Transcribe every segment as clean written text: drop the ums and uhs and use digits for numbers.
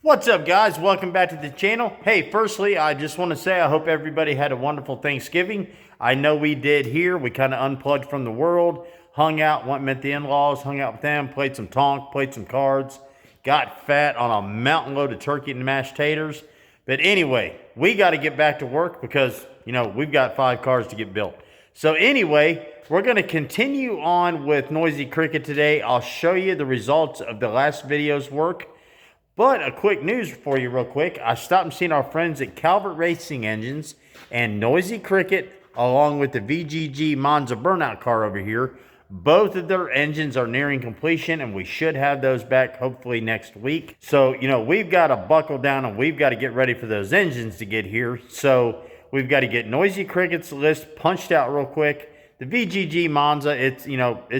What's up, guys? Welcome back to the channel. Hey, firstly, I just want to say I hope everybody had a wonderful Thanksgiving. I know we did here. We kind of unplugged from the world, hung out, went and met the in-laws, hung out with them, played some tonk, played some cards, got fat on a mountain load of turkey and mashed taters. But anyway, we got to get back to work because, we've got 5 cars to get built. So anyway, we're going to continue on with Noisy Cricket today. I'll show you the results of the last video's work. But a quick news for you real quick. I stopped and seen our friends at Calvert Racing Engines and Noisy Cricket along with the VGG Monza Burnout Car over here. Both of their engines are nearing completion and we should have those back hopefully next week. So, we've got to buckle down and we've got to get ready for those engines to get here. So we've got to get Noisy Cricket's list punched out real quick. The VGG Monza, it's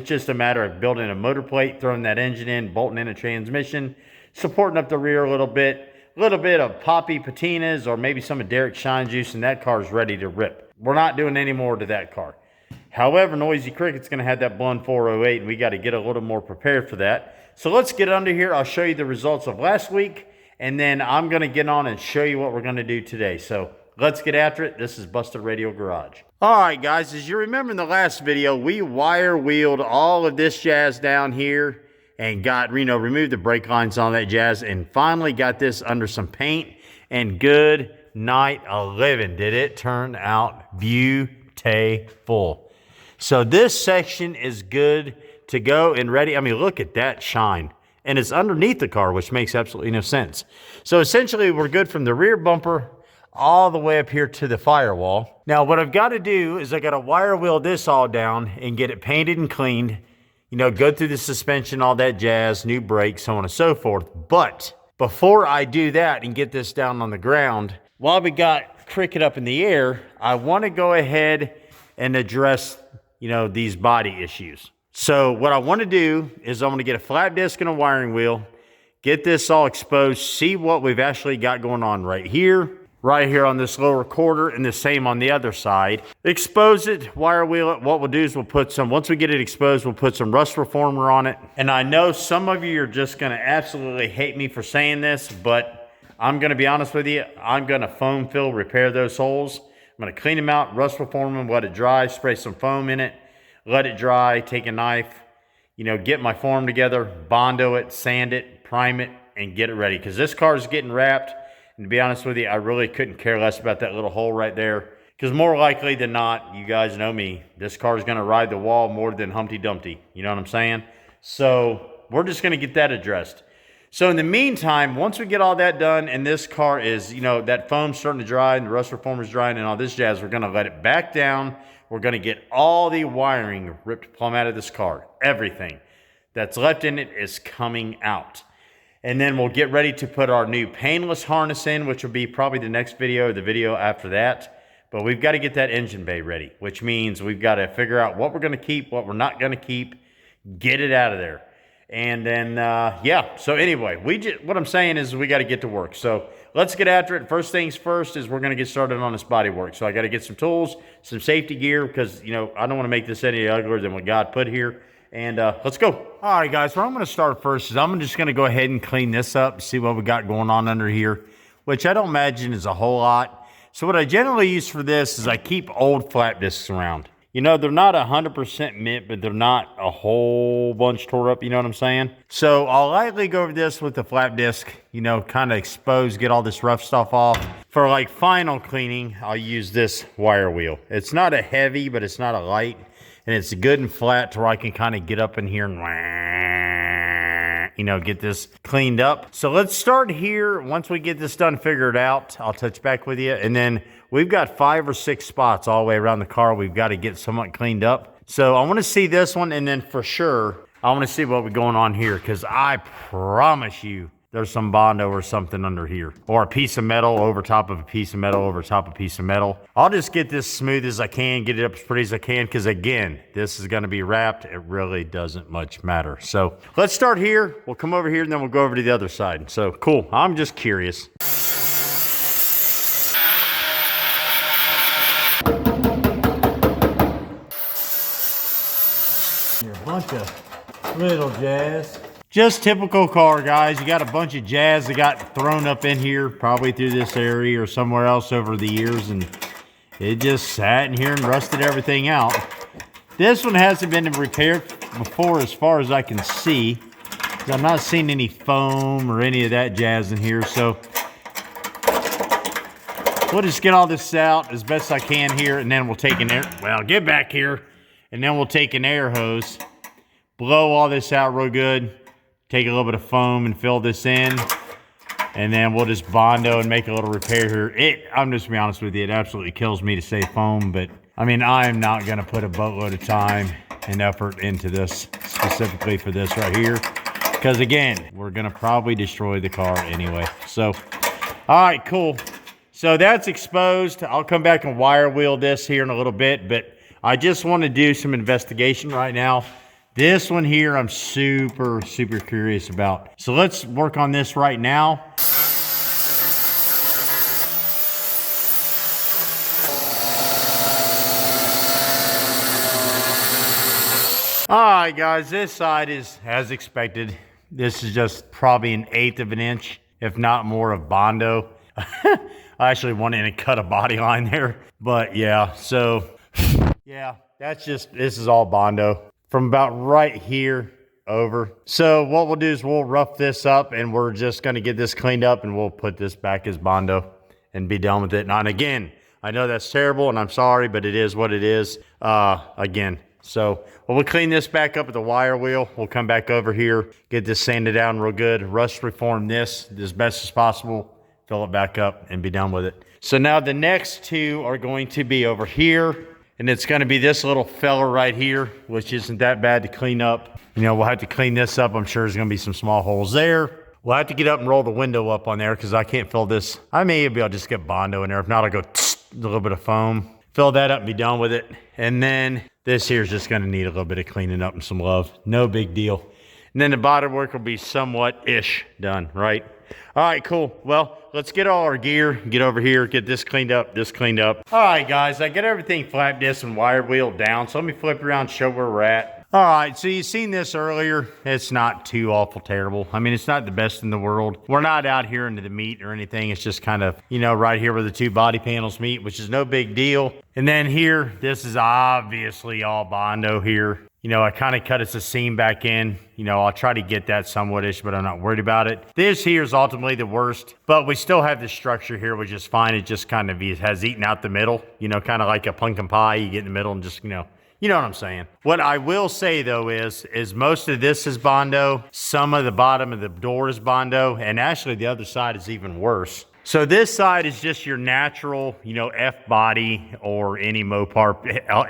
just a matter of building a motor plate, throwing that engine in, bolting in a transmission, supporting up the rear a little bit of Poppy patinas or maybe some of Derek Shine Juice, and that car's ready to rip. We're not doing any more to that car. However, Noisy Cricket's going to have that Blund 408, and we got to get a little more prepared for that. So let's get under here. I'll show you the results of last week, and then I'm going to get on and show you what we're going to do today. So let's get after it. This is Busted Radio Garage. All right, guys, as you remember in the last video, we wire wheeled all of this jazz down here and got, removed the brake lines on that jazz and finally got this under some paint. And good night 11. Did it turn out beautiful. So this section is good to go and ready. I mean, look at that shine. And it's underneath the car, which makes absolutely no sense. So essentially, we're good from the rear bumper all the way up here to the firewall. Now, what I've got to do is I got to wire wheel this all down and get it painted and cleaned. Go through the suspension, all that jazz, new brakes, so on and so forth. But before I do that and get this down on the ground, while we got Cricket up in the air, I want to go ahead and address, these body issues. So what I want to do is I'm going to get a flat disc and a wiring wheel, get this all exposed, see what we've actually got going on right here on this lower quarter, and the same on the other side. Expose it, wire wheel it. What we'll do is once we get it exposed, we'll put some rust reformer on it. And I know some of you are just gonna absolutely hate me for saying this, but I'm gonna be honest with you. I'm gonna foam fill, repair those holes. I'm gonna clean them out, rust reform them, let it dry, spray some foam in it, let it dry, take a knife, get my form together, Bondo it, sand it, prime it, and get it ready. Because this car is getting wrapped. And to be honest with you, I really couldn't care less about that little hole right there. Because more likely than not, you guys know me, this car is going to ride the wall more than Humpty Dumpty. You know what I'm saying? So we're just going to get that addressed. So in the meantime, once we get all that done and this car is, that foam's starting to dry and the rust reformer's drying and all this jazz, we're going to let it back down. We're going to get all the wiring ripped plumb out of this car. Everything that's left in it is coming out. And then we'll get ready to put our new painless harness in, which will be probably the next video or the video after that. But we've got to get that engine bay ready, which means we've got to figure out what we're going to keep, what we're not going to keep, get it out of there. And then, so anyway, what I'm saying is we got to get to work. So let's get after it. First things first is we're going to get started on this body work. So I got to get some tools, some safety gear, because, I don't want to make this any uglier than what God put here. And let's go. All right, guys, where I'm going to start first is I'm just going to go ahead and clean this up, see what we got going on under here, which I don't imagine is a whole lot. So what I generally use for this is I keep old flat discs around. They're not 100% mint, but they're not a whole bunch tore up, you know what I'm saying? So I'll lightly go over this with the flat disc, kind of expose, get all this rough stuff off. For like final cleaning, I'll use this wire wheel. It's not a heavy, but it's not a light. And it's good and flat to where I can kind of get up in here and, get this cleaned up. So let's start here. Once we get this done, figured out, I'll touch back with you. And then we've got 5 or 6 spots all the way around the car we've got to get somewhat cleaned up. So I want to see this one, and then for sure, I want to see what we're going on here, because I promise you, there's some Bondo or something under here. Or a piece of metal over top of a piece of metal over top of a piece of metal. I'll just get this smooth as I can, get it up as pretty as I can, because again, this is going to be wrapped. It really doesn't much matter. So let's start here. We'll come over here and then we'll go over to the other side. So cool. I'm just curious. You're a bunch of little jazz. Just typical car, guys. You got a bunch of jazz that got thrown up in here, probably through this area or somewhere else over the years, and it just sat in here and rusted everything out. This one hasn't been repaired before as far as I can see. I'm not seeing any foam or any of that jazz in here, so we'll just get all this out as best I can here, and then we'll take an get back here, and then we'll take an air hose, blow all this out real good, take a little bit of foam and fill this in, and then we'll just Bondo and make a little repair here. I'm just gonna be honest with you, it absolutely kills me to say foam, but I mean, I'm not gonna put a boatload of time and effort into this, specifically for this right here, because again, we're gonna probably destroy the car anyway. So, all right, cool. So that's exposed. I'll come back and wire wheel this here in a little bit, but I just want to do some investigation right now. This one here, I'm super curious about. So let's work on this right now. All right, guys, this side is as expected. This is just probably 1/8 of an inch, if not more, of Bondo. I actually went in and cut a body line there, but yeah, so yeah, this is all Bondo from about right here over. So what we'll do is we'll rough this up, and we're just going to get this cleaned up, and we'll put this back as Bondo and be done with it. And again, I know that's terrible, and I'm sorry, but it is what it is. Again, so we'll clean this back up with the wire wheel. We'll come back over here, get this sanded down real good, rust reform this as best as possible, fill it back up, and be done with it. So now the next two are going to be over here, and it's going to be this little fella right here, which isn't that bad to clean up. You know, we'll have to clean this up. I'm sure there's going to be some small holes there. We'll have to get up and roll the window up on there because I can't fill this. I may be able to just get Bondo in there. If not, I'll go a little bit of foam, fill that up and be done with it. And then this here is just going to need a little bit of cleaning up and some love. No big deal. And then the bodywork will be somewhat-ish done, right? All right, cool. Well, let's get all our gear, get over here, get this cleaned up, this cleaned up. All right, guys, I got everything flap disc and wire wheeled down. So let me flip around and show where we're at. All right, so you seen this earlier. It's not too awful terrible. I mean, it's not the best in the world. We're not out here into the meat or anything. It's just kind of, you know, right here where the two body panels meet, which is no big deal. And then here, this is obviously all Bondo here. You know, I kind of cut us a seam back in. You know, I'll try to get that somewhat-ish, but I'm not worried about it. This here is ultimately the worst, but we still have the structure here, which is fine. It just kind of has eaten out the middle, you know, kind of like a pumpkin pie. You get in the middle and just, you know what I'm saying. What I will say, though, is most of this is Bondo. Some of the bottom of the door is Bondo, and actually the other side is even worse. So this side is just your natural, you know, F-body or any Mopar,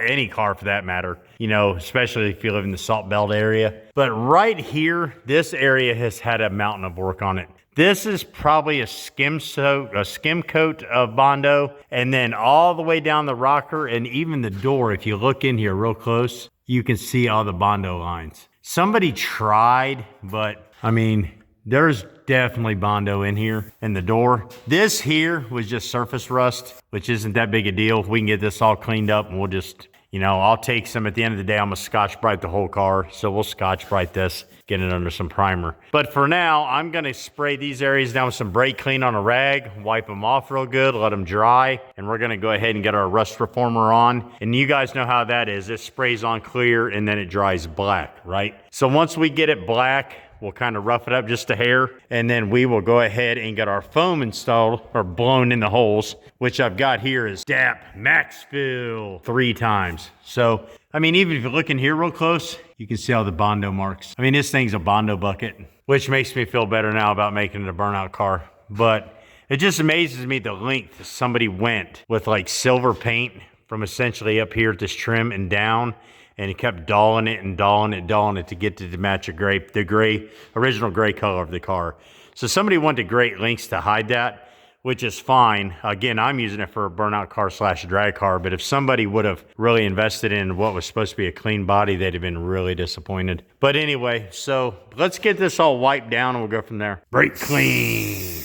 any car for that matter, you know, especially if you live in the Salt Belt area. But right here, this area has had a mountain of work on it. This is probably a skim coat of Bondo, and then all the way down the rocker and even the door, if you look in here real close, you can see all the Bondo lines. Somebody tried, but I mean, there's definitely Bondo in here in the door. This here was just surface rust, which isn't that big a deal. We can get this all cleaned up, and we'll just, you know, I'll take some at the end of the day. I'm gonna Scotch-Brite the whole car. So we'll Scotch-Brite this, get it under some primer. But for now, I'm gonna spray these areas down with some brake clean on a rag, wipe them off real good, let them dry. And we're gonna go ahead and get our rust reformer on. And you guys know how that is. It sprays on clear and then it dries black, right? So once we get it black, we'll kind of rough it up just a hair, and then we will go ahead and get our foam installed or blown in the holes, which I've got here is DAP Max Fill 3 times. So, I mean, even if you look in here real close, you can see all the Bondo marks. I mean, this thing's a Bondo bucket, which makes me feel better now about making it a burnout car. But it just amazes me the length somebody went with like silver paint from essentially up here at this trim and down. And he kept dulling it to get to match the original gray color of the car. So somebody went to great lengths to hide that, which is fine. Again, I'm using it for a burnout car / drag car, but if somebody would have really invested in what was supposed to be a clean body, they'd have been really disappointed. But anyway, so let's get this all wiped down and we'll go from there. Brake clean.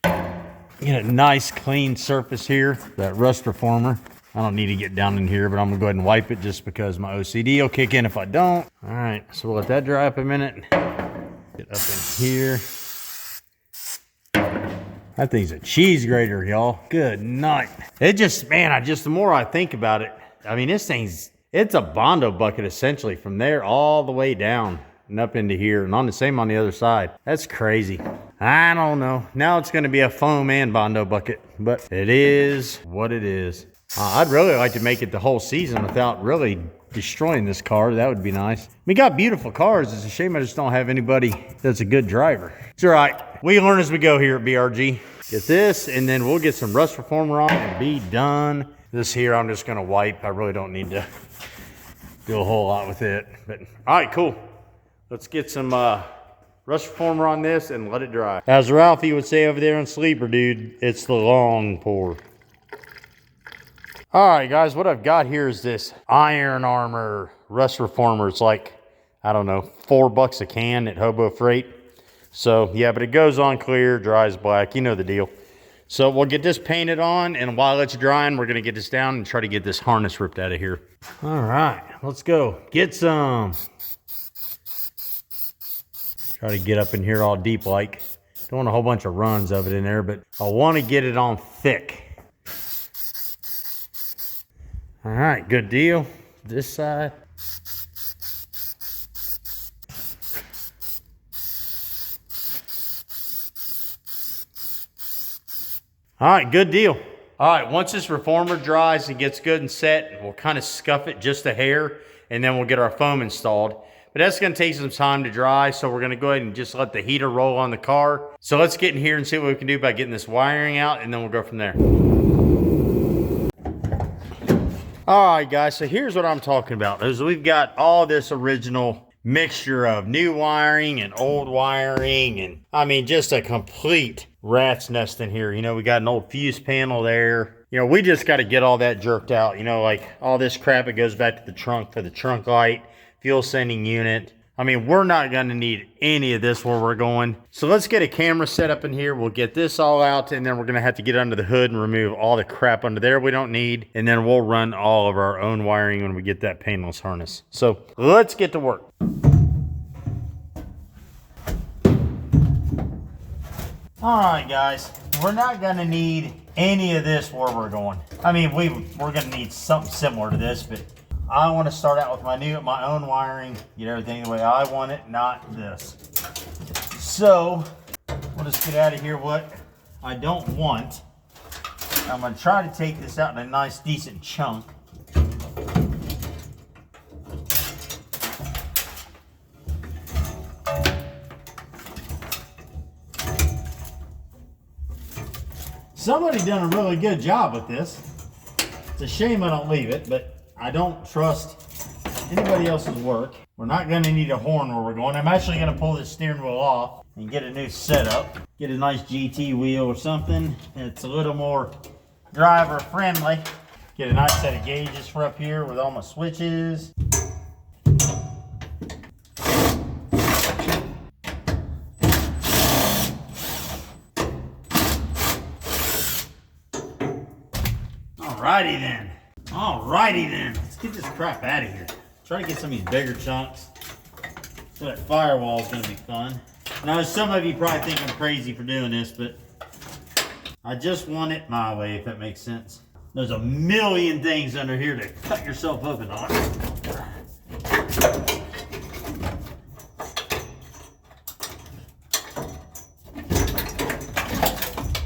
Get a nice clean surface here, that rust reformer. I don't need to get down in here, but I'm gonna go ahead and wipe it just because my OCD will kick in if I don't. All right, so we'll let that dry up a minute. Get up in here. That thing's a cheese grater, y'all. Good night. It just, man, the more I think about it, I mean, it's a Bondo bucket essentially from there all the way down and up into here and on the same on the other side. That's crazy. I don't know. Now it's going to be a foam and Bondo bucket, but it is what it is. I'd really like to make it the whole season without really destroying this car. That would be nice. We got beautiful cars. It's a shame I just don't have anybody that's a good driver. It's all right. We learn as we go here at BRG. Get this, and then we'll get some rust reformer on and be done. This here I'm just going to wipe. I really don't need to do a whole lot with it. But all right, cool. Let's get some rust reformer on this and let it dry. As Ralphie would say over there on Sleeper Dude, it's the long pour. All right, guys, what I've got here is this Iron Armor rust reformer. It's like, I don't know, $4 a can at Hobo Freight. So, yeah, but it goes on clear, dries black. You know the deal. So we'll get this painted on, and while it's drying, we're going to get this down and try to get this harness ripped out of here. All right, let's go. Get some. Try to get up in here all deep like. Don't want a whole bunch of runs of it in there, but I want to get it on thick. All right, good deal. This side. All right, good deal. All right, once this reformer dries and gets good and set, we'll kind of scuff it just a hair, and then we'll get our foam installed. But that's going to take some time to dry, so we're going to go ahead and just let the heater roll on the car. So let's get in here and see what we can do by getting this wiring out, and then we'll go from there. All right, guys, so here's what I'm talking about. Is we've got all this original mixture of new wiring and old wiring, and I mean, just a complete rat's nest in here. You know, we got an old fuse panel there. You know, we just got to get all that jerked out. You know, like all this crap, it goes back to the trunk for the trunk light, fuel sending unit. I mean, we're not going to need any of this where we're going. So let's get a camera set up in here. We'll get this all out, and then we're going to have to get under the hood and remove all the crap under there we don't need. And then we'll run all of our own wiring when we get that painless harness. So let's get to work. All right, guys, we're not going to need any of this where we're going. I mean, we're going to need something similar to this, but I want to start out with my own wiring, get everything the way I want it, not this. So we'll just get out of here what I don't want. I'm going to try to take this out in a nice, decent chunk. Somebody done a really good job with this. It's a shame I don't leave it, but I don't trust anybody else's work. We're not going to need a horn where we're going. I'm actually going to pull this steering wheel off and get a new setup. Get a nice GT wheel or something. It's a little more driver friendly. Get a nice set of gauges for up here with all my switches. Alrighty then. Alrighty then. Let's get this crap out of here. Try to get some of these bigger chunks. So that firewall is going to be fun. Now, some of you probably think I'm crazy for doing this, but I just want it my way, if that makes sense. There's a million things under here to cut yourself open on.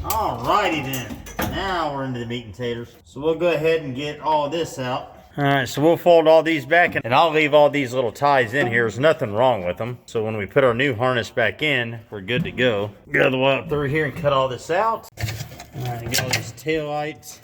Alrighty then. Now we're into the meat and taters. So we'll go ahead and get all this out. All right, so we'll fold all these back, and I'll leave all these little ties in here. There's nothing wrong with them. So when we put our new harness back in, we're good to go. Go the way up through here and cut all this out. All right, get all these tail lights,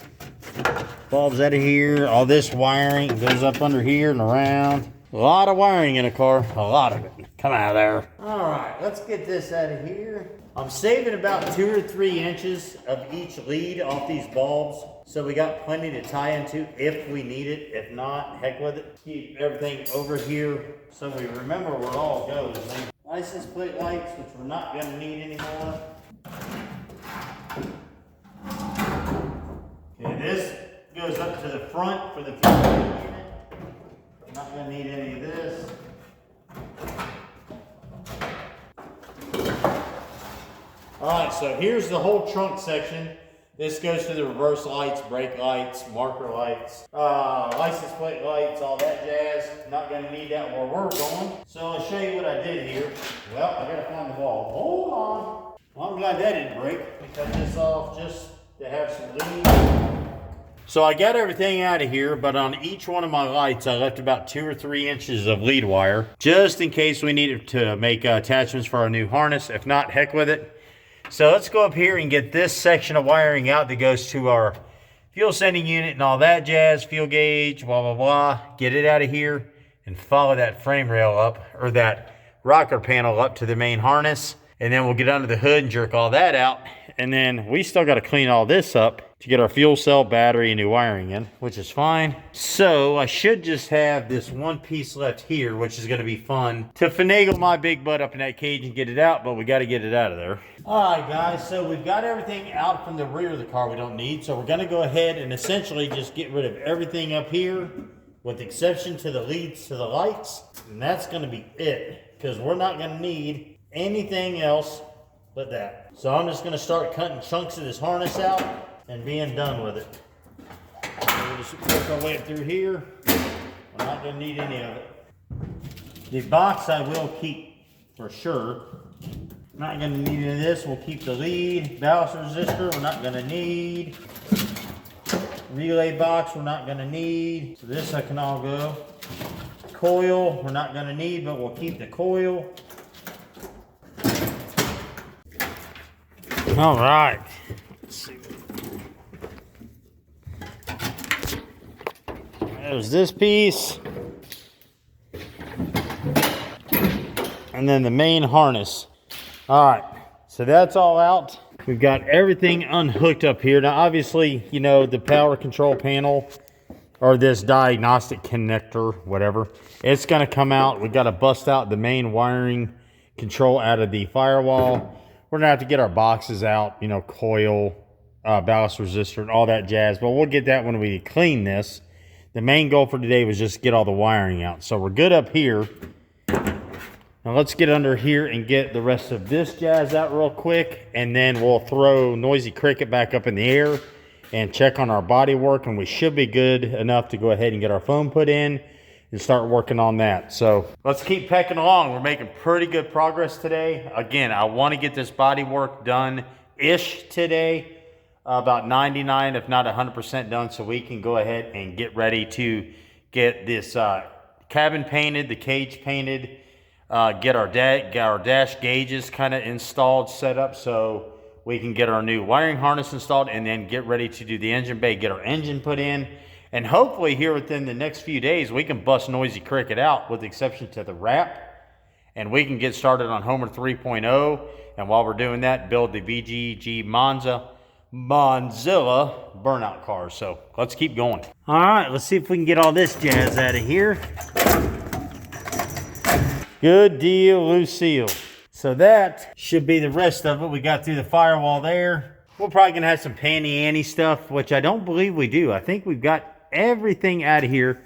bulbs out of here. All this wiring goes up under here and around. A lot of wiring in a car, a lot of it. Come out of there. All right, let's get this out of here. I'm saving about 2 or 3 inches of each lead off these bulbs, so we got plenty to tie into if we need it. If not, heck with it. Keep everything over here so we remember where it all goes. License plate lights, which we're not going to need anymore. Okay, this goes up to the front for the fuel unit. Not gonna need any of this. All right, so here's the whole trunk section. This goes to the reverse lights, brake lights, marker lights, license plate lights, all that jazz. Not gonna need that where we're going. So I'll show you what I did here. Well, I gotta find the ball. Hold on. Well, I'm glad that didn't break. Let me cut this off just to have some lead. So I got everything out of here, but on each one of my lights, I left about 2 or 3 inches of lead wire, just in case we needed to make attachments for our new harness. If not, heck with it. So let's go up here and get this section of wiring out that goes to our fuel sending unit and all that jazz, fuel gauge, blah, blah, blah. Get it out of here and follow that frame rail up, or that rocker panel up to the main harness. And then we'll get under the hood and jerk all that out. And then we still got to clean all this up to get our fuel cell, battery, and new wiring in, which is fine. So I should just have this one piece left here, which is going to be fun to finagle my big butt up in that cage and get it out, but we got to get it out of there. All right, guys, so we've got everything out from the rear of the car we don't need. So we're going to go ahead and essentially just get rid of everything up here, with the exception to the leads to the lights. And that's going to be it, because we're not going to need anything else but that. So I'm just going to start cutting chunks of this harness out and being done with it. So we'll just work our way through here. We're not going to need any of it. The box I will keep for sure. Not going to need any of this. We'll keep the lead. Ballast resistor we're not going to need. Relay box we're not going to need. So this I can all go. Coil we're not going to need, but we'll keep the coil. All right. Let's see. There's this piece. And then the main harness. All right. So that's all out. We've got everything unhooked up here. Now, obviously, you know, the power control panel or this diagnostic connector, whatever, it's going to come out. We've got to bust out the main wiring control out of the firewall. We're going to have to get our boxes out, you know, coil, ballast resistor, and all that jazz. But we'll get that when we clean this. The main goal for today was just get all the wiring out. So we're good up here. Now let's get under here and get the rest of this jazz out real quick. And then we'll throw Noisy Cricket back up in the air and check on our body work. And we should be good enough to go ahead and get our foam put in and start working on that. So let's keep pecking along. We're making pretty good progress today. Again, I want to get this body work done-ish today. About 99, if not 100% done, so we can go ahead and get ready to get this cabin painted, the cage painted, get our dash gauges kind of installed, set up, so we can get our new wiring harness installed, and then get ready to do the engine bay, get our engine put in. And hopefully here within the next few days, we can bust Noisy Cricket out, with the exception to the wrap, and we can get started on Homer 3.0. And while we're doing that, build the VGG Mozilla burnout car. So let's keep going. All right, let's see if we can get all this jazz out of here. Good deal, Lucille. So that should be the rest of it. We got through the firewall there. We're probably gonna have some panty-anty stuff, which I don't believe we do. I think we've got everything out of here.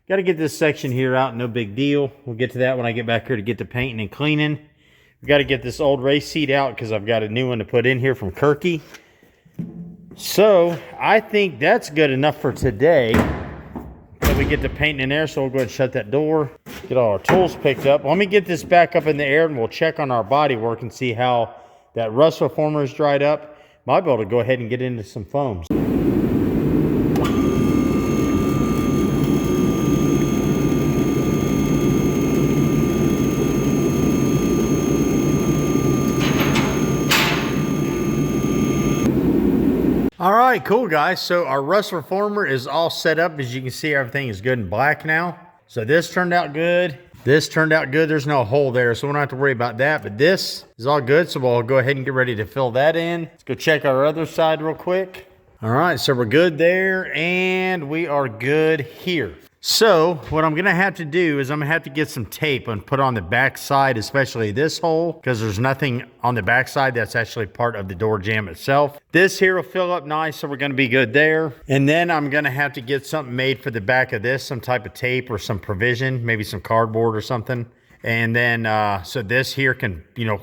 Got to get this section here out, no big deal. We'll get to that when I get back here to get the painting and cleaning. We got to get this old race seat out because I've got a new one to put in here from Kirky. So I think that's good enough for today. Until we get the painting in there, so we'll go ahead and shut that door. Get all our tools picked up. Let me get this back up in the air and we'll check on our body work and see how that rust reformer is dried up. Might be able to go ahead and get into some foams. All right, cool guys. So our rust reformer is all set up. As you can see, everything is good and black now. So this turned out good. This turned out good. There's no hole there, so we don't have to worry about that. But this is all good, so we'll go ahead and get ready to fill that in. Let's go check our other side real quick. All right, so we're good there, and we are good here. So what I'm gonna have to do is I'm gonna have to get some tape and put on the back side, especially this hole, because there's nothing on the back side that's actually part of the door jamb itself. This here will fill up nice, so we're gonna be good there. And then I'm gonna have to get something made for the back of this, some type of tape or some provision, maybe some cardboard or something. And then, so this here can, you know,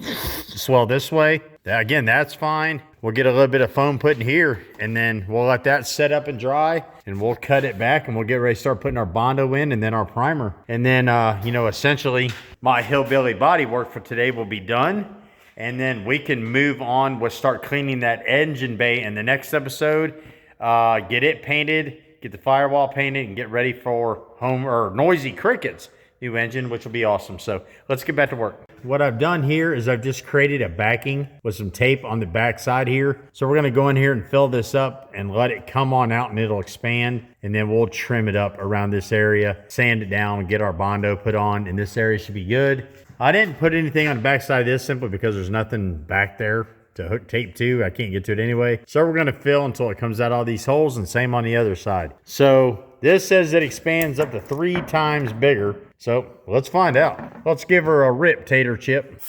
swell this way. Again, that's fine. We'll get a little bit of foam put in here, and then we'll let that set up and dry, and we'll cut it back, and we'll get ready to start putting our Bondo in, and then our primer. And then, you know, essentially, my hillbilly body work for today will be done. And then we can move on. We'll start cleaning that engine bay in the next episode. Get it painted, get the firewall painted, and get ready for home or Noisy Crickets new engine, which will be awesome. So let's get back to work. What I've done here is I've just created a backing with some tape on the back side here. So we're gonna go in here and fill this up and let it come on out, and it'll expand. And then we'll trim it up around this area, sand it down, and get our Bondo put on, and this area should be good. I didn't put anything on the back side of this simply because there's nothing back there to hook tape to. I can't get to it anyway. So we're gonna fill until it comes out all these holes, and same on the other side. So this says it expands up to 3 times bigger. So let's find out. Let's give her a rip, Tater Chip.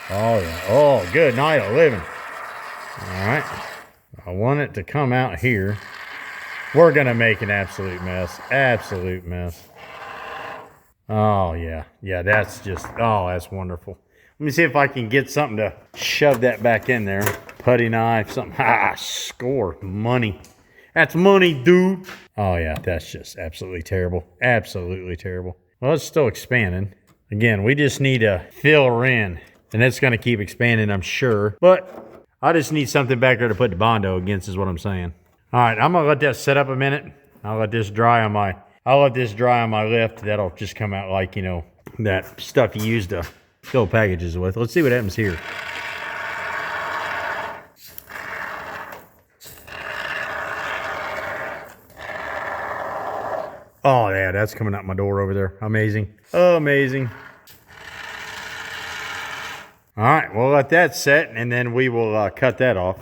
Oh yeah, oh, good night of living. All right, I want it to come out here. We're gonna make an absolute mess, absolute mess. Oh yeah, yeah, that's just, oh, that's wonderful. Let me see if I can get something to shove that back in there. Putty knife, something. Ah, score. Money. That's money, dude. Oh, yeah, that's just absolutely terrible. Absolutely terrible. Well, it's still expanding. Again, we just need to fill her in. And it's going to keep expanding, I'm sure. But I just need something back there to put the Bondo against is what I'm saying. All right, I'm going to let that set up a minute. I'll let this dry on my lift. That'll just come out like, you know, that stuff you use to fill packages with. Let's see what happens here. Oh yeah, that's coming out my door over there. Amazing. Amazing. All right, we'll let that set, and then we will cut that off.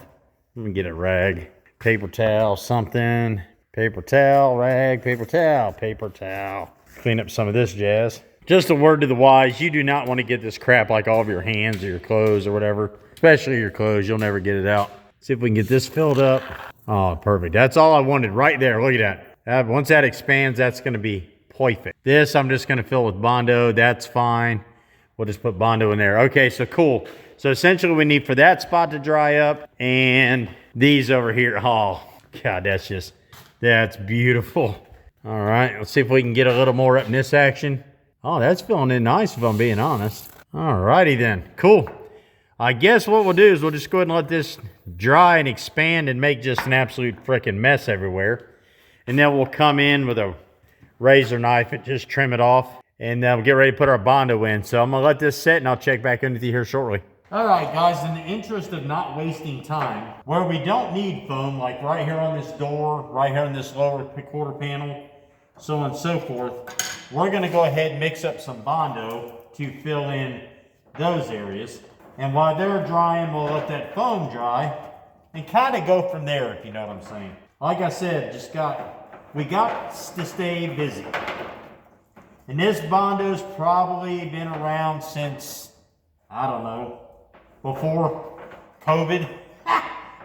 Let me get a rag, paper towel, something. Paper towel, rag, paper towel, paper towel. Clean up some of this jazz. Just a word to the wise, you do not want to get this crap like all of your hands or your clothes or whatever. Especially your clothes, you'll never get it out. See if we can get this filled up. Oh, perfect. That's all I wanted right there. Look at that. Once that expands, that's going to be perfect. This I'm just going to fill with Bondo. That's fine. We'll just put Bondo in there. Okay, so cool. So essentially we need for that spot to dry up, and these over here. Oh, God, that's beautiful. All right, let's see if we can get a little more up in this action. Oh, that's filling in nice if I'm being honest. All righty then, cool. I guess what we'll do is we'll just go ahead and let this dry and expand and make just an absolute freaking mess everywhere. And then we'll come in with a razor knife and just trim it off. And we'll get ready to put our Bondo in. So I'm going to let this set, and I'll check back in with you here shortly. All right, guys, in the interest of not wasting time, where we don't need foam, like right here on this door, right here on this lower quarter panel, so on and so forth, we're going to go ahead and mix up some Bondo to fill in those areas. And while they're drying, we'll let that foam dry and kind of go from there, if you know what I'm saying. Like I said, we got to stay busy. And this Bondo's probably been around since, I don't know, before COVID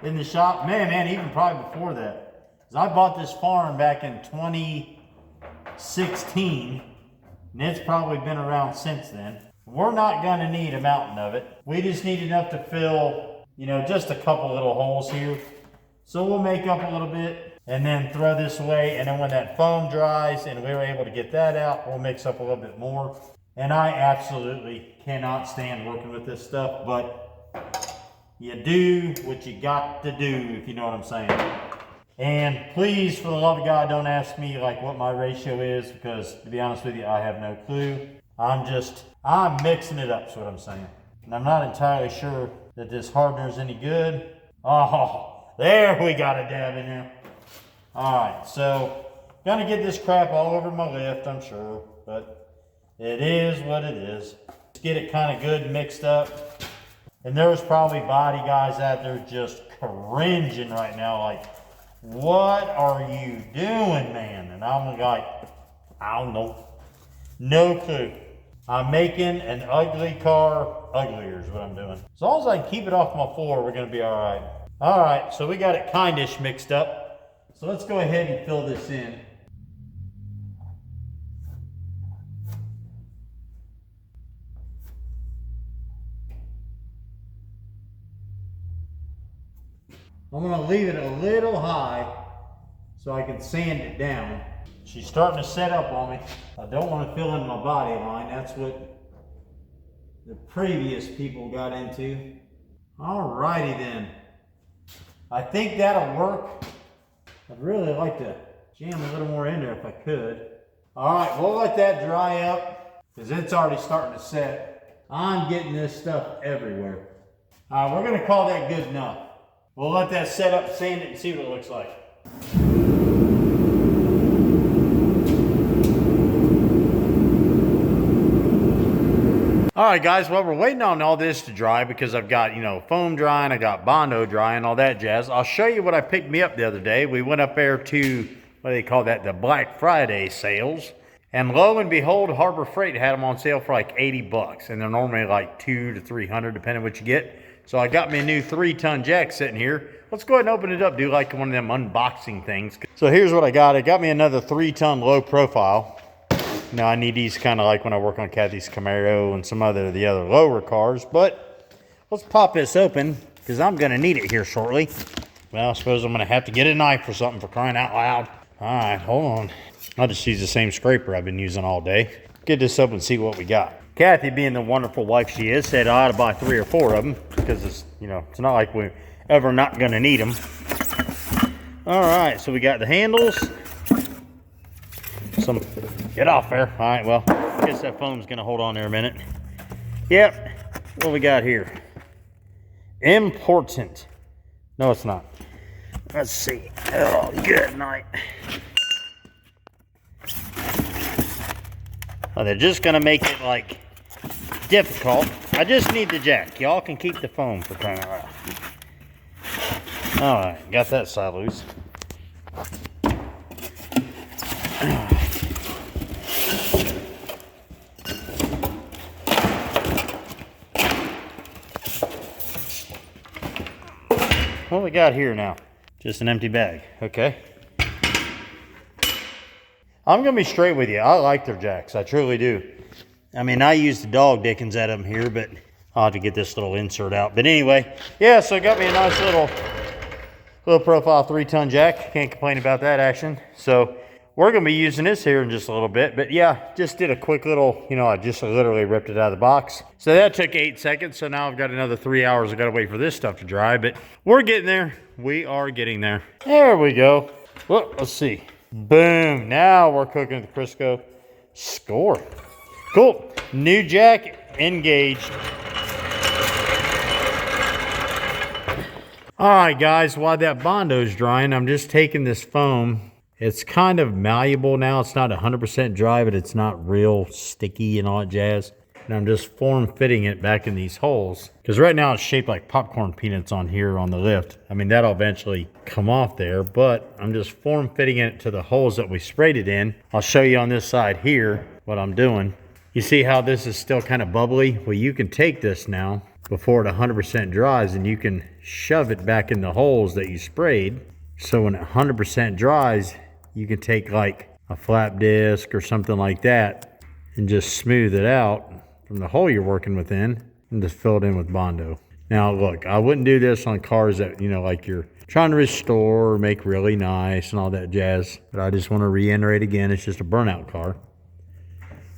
in the shop. Man, even probably before that. 'Cause I bought this farm back in 2016, and it's probably been around since then. We're not gonna need a mountain of it. We just need enough to fill, you know, just a couple little holes here. So we'll make up a little bit and then throw this away. And then when that foam dries and we're able to get that out, we'll mix up a little bit more. And I absolutely cannot stand working with this stuff, but you do what you got to do, if you know what I'm saying. And please, for the love of God, don't ask me like what my ratio is, because to be honest with you, I have no clue. I'm mixing it up, is what I'm saying. And I'm not entirely sure that this hardener's any good. Oh, there we got a dab in there. All right, so gonna get this crap all over my lift, I'm sure, but it is what it is. Let's get it kind of good mixed up. And there's probably body guys out there just cringing right now, like, What are you doing, man? And I'm like, I don't know. No clue. I'm making an ugly car uglier is what I'm doing. As long as I can keep it off my floor, we're gonna be all right. All right, so we got it kindish mixed up. So let's go ahead and fill this in. I'm gonna leave it a little high so I can sand it down. She's starting to set up on me. I don't want to fill in my body line. That's what the previous people got into. Alrighty then. I think that'll work. I'd really like to jam a little more in there if I could. Alright, we'll let that dry up because it's already starting to set. I'm getting this stuff everywhere. Alright, we're gonna call that good enough. We'll let that set up, sand it, and see what it looks like. All right, guys, well, we're waiting on all this to dry because I've got, foam drying, I got Bondo drying, all that jazz. I'll show you what I picked me up the other day. We went up there to, what do they call that, the Black Friday sales. And lo and behold, Harbor Freight had them on sale for like 80 bucks. And they're normally like 200 to 300, depending what you get. So I got me a new 3-ton jack sitting here. Let's go ahead and open it up, do like one of them unboxing things. So here's what I got. I got me another 3-ton low profile. Now I need these kind of like when I work on Kathy's Camaro and some the other lower cars. But let's pop this open because I'm going to need it here shortly. Well, I suppose I'm going to have to get a knife or something for crying out loud. All right, hold on. I'll just use the same scraper I've been using all day. Get this open and see what we got. Kathy, being the wonderful wife she is, said I ought to buy 3 or 4 of them because it's, it's not like we're ever not going to need them. All right, so we got the handles. Get off there. All right, well, I guess that foam's going to hold on there a minute. Yep, what we got here? Important. No, it's not. Let's see. Oh, good night. Well, they're just going to make it, like, difficult. I just need the jack. Y'all can keep the foam for crying out loud. All right, got that side loose. What we got here now? Just an empty bag, okay. I'm gonna be straight with you. I like their jacks, I truly do. I mean, I use the dog dickens at them here, but I'll have to get this little insert out. But anyway, yeah, so I got me a nice little profile 3-ton jack. Can't complain about that action. So we're gonna be using this here in just a little bit. But yeah, just did a quick little, I just literally ripped it out of the box. So that took 8 seconds. So now I've got another 3 hours. I gotta wait for this stuff to dry, but we're getting there. We are getting there. There we go. Well, let's see. Boom. Now we're cooking with the Crisco. Score. Cool. New jack engaged. All right, guys, while that Bondo's drying, I'm just taking this foam. It's kind of malleable now. It's not 100% dry, but it's not real sticky and all that jazz. And I'm just form fitting it back in these holes. Because right now it's shaped like popcorn peanuts on here on the lift. I mean, that'll eventually come off there, but I'm just form fitting it to the holes that we sprayed it in. I'll show you on this side here what I'm doing. You see how this is still kind of bubbly? Well, you can take this now before it 100% dries and you can shove it back in the holes that you sprayed. So when it 100% dries, you can take like a flap disc or something like that and just smooth it out from the hole you're working within and just fill it in with Bondo. Now look, I wouldn't do this on cars that, like you're trying to restore or make really nice and all that jazz. But I just want to reiterate again, it's just a burnout car.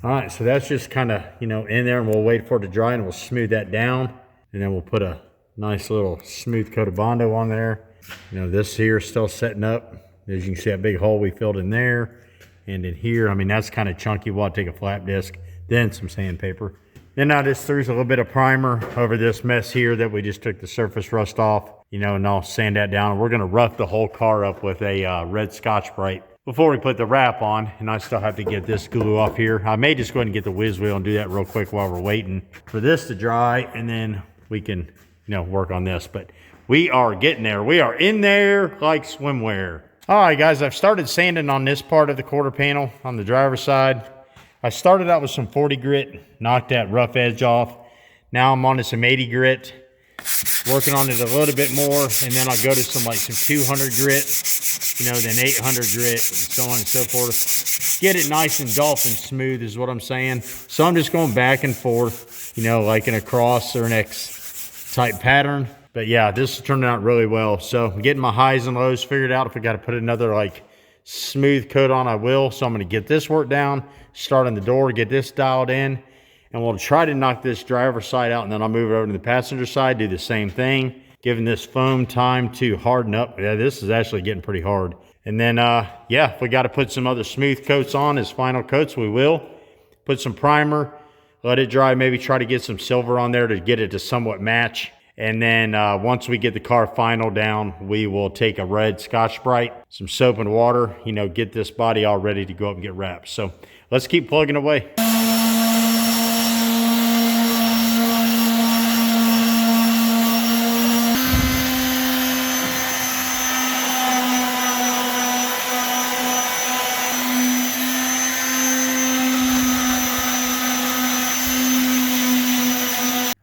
All right, so that's just kind of, in there, and we'll wait for it to dry and we'll smooth that down. And then we'll put a nice little smooth coat of Bondo on there. This here is still setting up. As you can see, that big hole we filled in there. And in here, I mean, that's kind of chunky. We'll take a flap disc, then some sandpaper. Then I just threw a little bit of primer over this mess here that we just took the surface rust off, and I'll sand that down. We're gonna rough the whole car up with a red Scotch-Brite before we put the wrap on, and I still have to get this glue off here. I may just go ahead and get the whiz wheel and do that real quick while we're waiting for this to dry, and then we can work on this. But we are getting there. We are in there like swimwear. All right, guys, I've started sanding on this part of the quarter panel on the driver's side. I started out with some 40 grit, knocked that rough edge off. Now I'm on to some 80 grit, working on it a little bit more, and then I'll go to some 200 grit, then 800 grit, and so on and so forth. Get it nice and dolphin smooth is what I'm saying. So I'm just going back and forth, like in a cross or an X type pattern. But yeah, this is turning out really well. So I'm getting my highs and lows figured out. If I got to put another smooth coat on, I will. So I'm going to get this work down, start on the door, get this dialed in, and we'll try to knock this driver's side out, and then I'll move it over to the passenger side, do the same thing, giving this foam time to harden up. Yeah, this is actually getting pretty hard. And then, yeah, if we got to put some other smooth coats on as final coats, we will. Put some primer, let it dry, maybe try to get some silver on there to get it to somewhat match. And then once we get the car final down, we will take a red Scotch-Brite, some soap and water, get this body all ready to go up and get wrapped. So let's keep plugging away.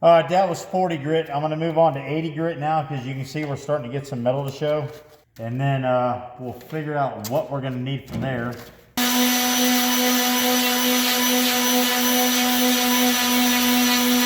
All right, that was 40 grit. I'm gonna move on to 80 grit now because you can see we're starting to get some metal to show. And then we'll figure out what we're gonna need from there.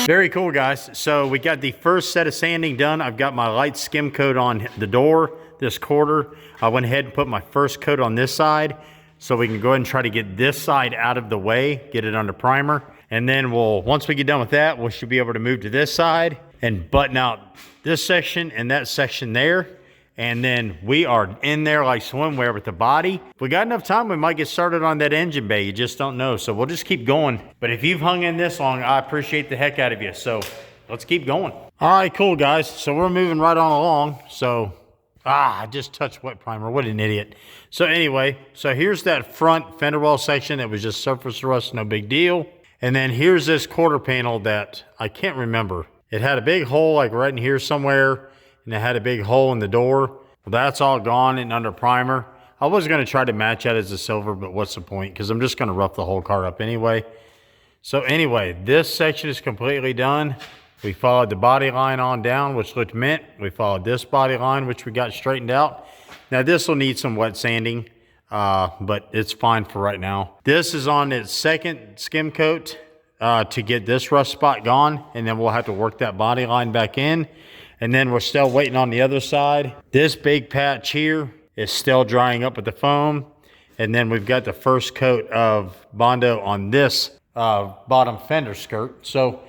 Very cool, guys. So we got the first set of sanding done. I've got my light skim coat on the door, this quarter. I went ahead and put my first coat on this side so we can go ahead and try to get this side out of the way, get it under primer. And then once we get done with that, we should be able to move to this side and button out this section and that section there. And then we are in there like swimwear with the body. If we got enough time, we might get started on that engine bay. You just don't know. So we'll just keep going. But if you've hung in this long, I appreciate the heck out of you. So let's keep going. All right, cool, guys. So we're moving right on along. So, I just touched wet primer. What an idiot. So anyway, so here's that front fender well section that was just surface rust, no big deal. And then here's this quarter panel that I can't remember. It had a big hole right in here somewhere, and it had a big hole in the door. Well, that's all gone and under primer. I was going to try to match that as a silver, but what's the point? Because I'm just going to rough the whole car up anyway. So anyway, this section is completely done. We followed the body line on down, which looked mint. We followed this body line, which we got straightened out. Now this will need some wet sanding. But it's fine for right now. This is on its second skim coat to get this rust spot gone, and then we'll have to work that body line back in. And then we're still waiting on the other side. This big patch here is still drying up with the foam. And then we've got the first coat of Bondo on this bottom fender skirt. So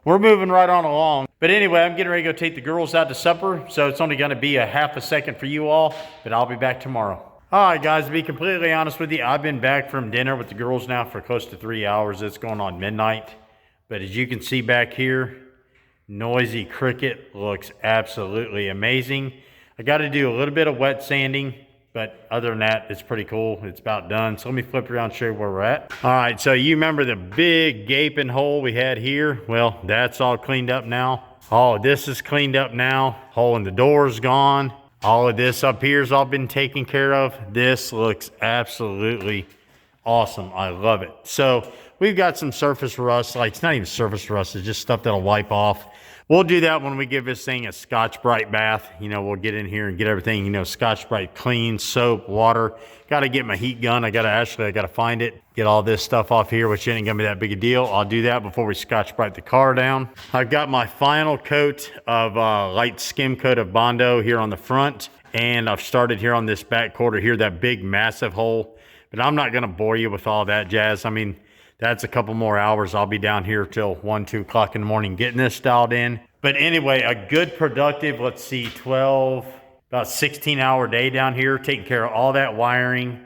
we're moving right on along. But anyway, I'm getting ready to go take the girls out to supper. So it's only going to be a half a second for you all, but I'll be back tomorrow. All right, guys, to be completely honest with you, I've been back from dinner with the girls now for close to 3 hours. It's going on midnight. But as you can see back here, Noisy Cricket looks absolutely amazing. I got to do a little bit of wet sanding, but other than that, it's pretty cool. It's about done. So let me flip around and show you where we're at. All right, so you remember the big gaping hole we had here? Well, that's all cleaned up now. All of this is cleaned up now. Hole in the door is gone. All of this up here has all been taken care of. This looks absolutely awesome. I love it. So we've got some surface rust. It's not even surface rust. It's just stuff that'll wipe off. We'll do that when we give this thing a Scotch-Brite bath. We'll get in here and get everything, Scotch-Brite clean, soap, water. Got to get my heat gun. I got to find it. Get all this stuff off here, which ain't going to be that big a deal. I'll do that before we Scotch-Brite the car down. I've got my final coat of light skim coat of Bondo here on the front. And I've started here on this back quarter here, that big massive hole. But I'm not going to bore you with all that jazz. I mean, that's a couple more hours. I'll be down here till 1, 2 o'clock in the morning getting this dialed in. But anyway, a good productive, let's see, about 16-hour day down here, taking care of all that wiring,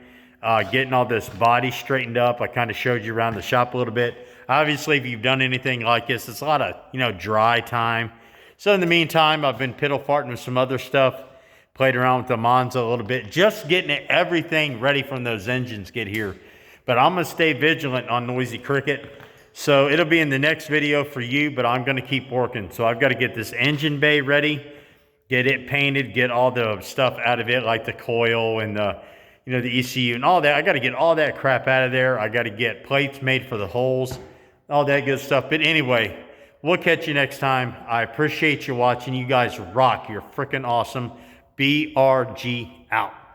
getting all this body straightened up. I kind of showed you around the shop a little bit. Obviously, if you've done anything like this, it's a lot of, dry time. So in the meantime, I've been piddle farting with some other stuff, played around with the Monza a little bit, just getting everything ready from those engines get here. But I'm going to stay vigilant on Noisy Cricket. So it'll be in the next video for you, but I'm going to keep working. So I've got to get this engine bay ready, get it painted, get all the stuff out of it, like the coil and the, the ECU and all that. I got to get all that crap out of there. I got to get plates made for the holes, all that good stuff. But anyway, we'll catch you next time. I appreciate you watching. You guys rock. You're freaking awesome. BRG out.